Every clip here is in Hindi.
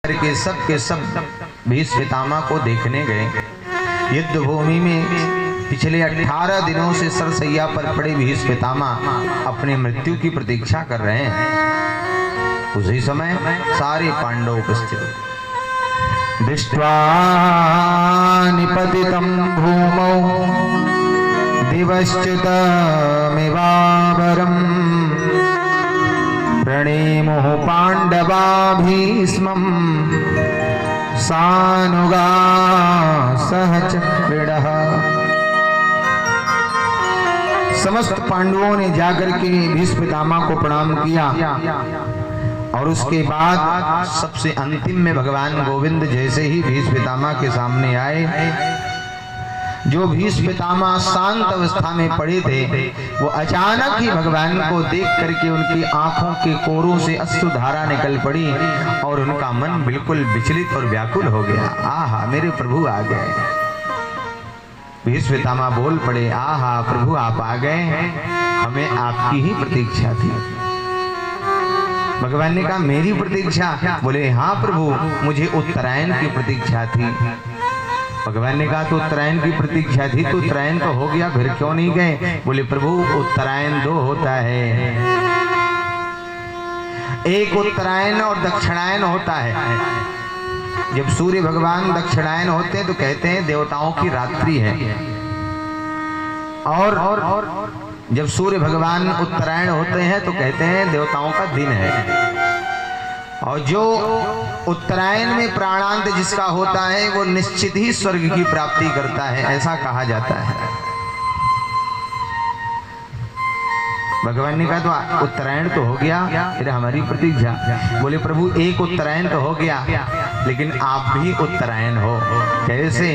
करके सब के सब भीष्म पितामह को देखने गए। युद्ध भूमि में पिछले 18 दिनों से सरसैया पर पड़े भीष्म पितामह अपने मृत्यु की प्रतीक्षा कर रहे हैं। उसी समय सारे पांडव उपस्थित। दृष्ट्वा निपतितं भूमौ दिवश्च्युतमिवावरम् प्रणेमुः पांडवा भीष्मं सानुगा सहचक्रीडः। समस्त पांडवों ने जाकर के भीष्म पितामह को प्रणाम किया और उसके बाद सबसे अंतिम में भगवान गोविंद जैसे ही भीष्म पितामह के सामने आए, जो भीष्म पितामह शांत अवस्था में पड़े थे, वो अचानक ही भगवान को देख करके उनकी आंखों के कोरों से अश्रुधारा निकल पड़ी और उनका मन बिल्कुल विचलित और व्याकुल हो गया। आहा, मेरे प्रभु आ गए। भीष्म पितामह बोल पड़े, आहा प्रभु आप आ गए, हमें आपकी ही प्रतीक्षा थी। भगवान ने कहा मेरी प्रतीक्षा? बोले हाँ प्रभु, मुझे उत्तरायण की प्रतीक्षा थी। भगवान ने कहा तो उत्तरायण की प्रतीक्षा थी तो उत्तरायण तो हो गया, फिर क्यों नहीं गए? बोले प्रभु उत्तरायण दो होता है, एक उत्तरायण और दक्षिणायन होता है। जब सूर्य भगवान दक्षिणायन होते हैं तो कहते हैं देवताओं की रात्रि है, और जब सूर्य भगवान उत्तरायण होते हैं तो कहते हैं देवताओं का दिन है। और जो उत्तरायण में प्राणांत जिसका होता है वो निश्चित ही स्वर्ग की प्राप्ति करता है, ऐसा कहा जाता है। भगवान ने कहा तो उत्तरायण तो हो गया, फिर हमारी प्रतीक्षा? बोले प्रभु एक उत्तरायण तो हो गया, लेकिन आप भी उत्तरायण हो। कैसे?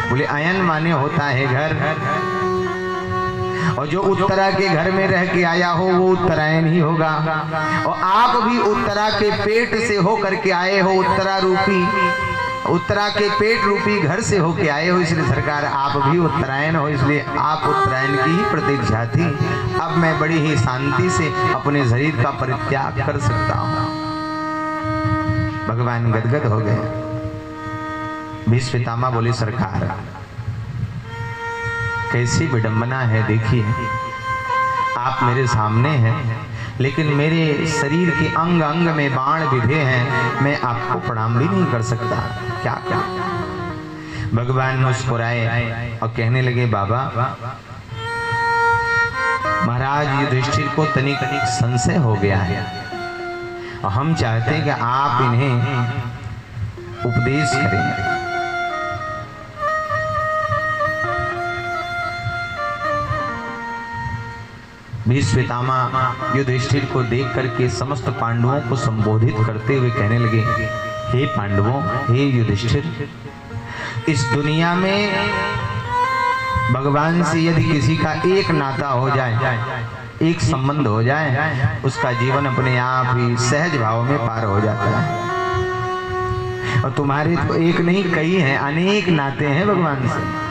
बोले अयन माने होता है घर, और जो उत्तरा के घर में रह के आया हो वो उत्तरायण ही होगा। और आप भी उत्तरा के पेट से हो करके आए हो, उत्तरा के पेट रूपी घर से होके आए हो, इसलिए सरकार आप भी उत्तरायण हो, इसलिए आप उत्तरायण की ही प्रतीक्षा थी। अब मैं बड़ी ही शांति से अपने शरीर का परित्याग कर सकता हूँ। भगवान गदगद हो गए। भीष्म पितामह बोले सरकार कैसी विडंबना है, देखिए आप मेरे सामने हैं लेकिन मेरे शरीर के अंग अंग में बाण विधे हैं, मैं आपको प्रणाम भी नहीं कर सकता। क्या क्या? भगवान मुस्कुराए और कहने लगे बाबा, महाराज युधिष्ठिर को तनिक संशय हो गया है और हम चाहते हैं कि आप इन्हें उपदेश करें। भीष्म पितामह युधिष्ठिर को देख करके समस्त पांडवों को संबोधित करते हुए कहने लगे, हे पांडवों, हे युधिष्ठिर, इस दुनिया में भगवान से यदि किसी का एक नाता हो जाए, एक संबंध हो जाए, उसका जीवन अपने आप ही सहज भाव में पार हो जाता है। और तुम्हारे तो एक नहीं कई हैं, अनेक नाते हैं भगवान से।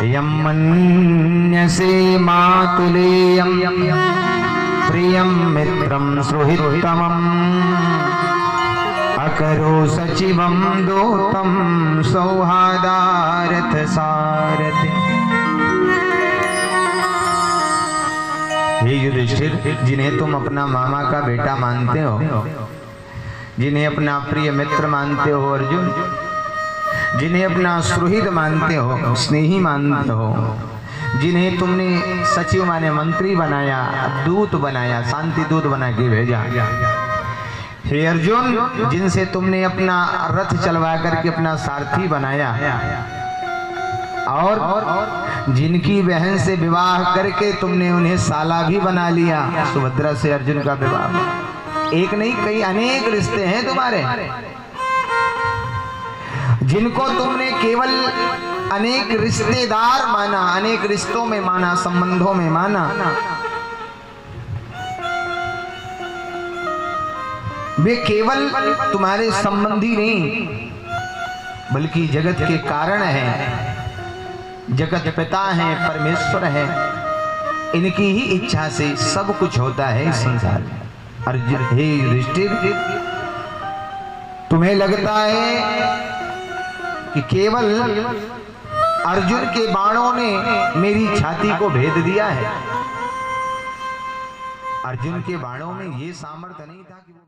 यम मन्यसे मातुलेयं प्रियं मित्रं सुहृत्तमं अकरो सचिवं दोतं सौहार्दार्थ सारथि। हे युधिष्ठिर, जिन्हें तुम अपना मामा का बेटा मानते हो, जिन्हें अपना प्रिय मित्र मानते हो अर्जुन, जिन्हें अपना सुहृद मानते हो, स्नेही मानते हो, जिन्हें तुमने सचिव माने मंत्री बनाया, दूत बनाया, शांति दूत बना के भेजा, हे अर्जुन, जिनसे तुमने अपना रथ चलवा करके अपना सारथी बनाया, और जिनकी बहन से विवाह करके तुमने उन्हें साला भी बना लिया, सुभद्रा से अर्जुन का विवाह। एक नहीं कई अनेक रिश्ते हैं तुम्हारे, जिनको तुमने केवल अनेक रिश्तेदार माना, अनेक रिश्तों में माना, संबंधों में माना, वे केवल तुम्हारे संबंधी नहीं बल्कि जगत के कारण हैं, जगत पिता हैं, परमेश्वर हैं, इनकी ही इच्छा से सब कुछ होता है इस संसार में। अर्जुन, हे युधिष्ठिर, तुम्हें लगता है कि केवल अर्जुन के बाणों ने मेरी छाती को भेद दिया है? अर्जुन के बाणों में ये सामर्थ्य नहीं था कि वो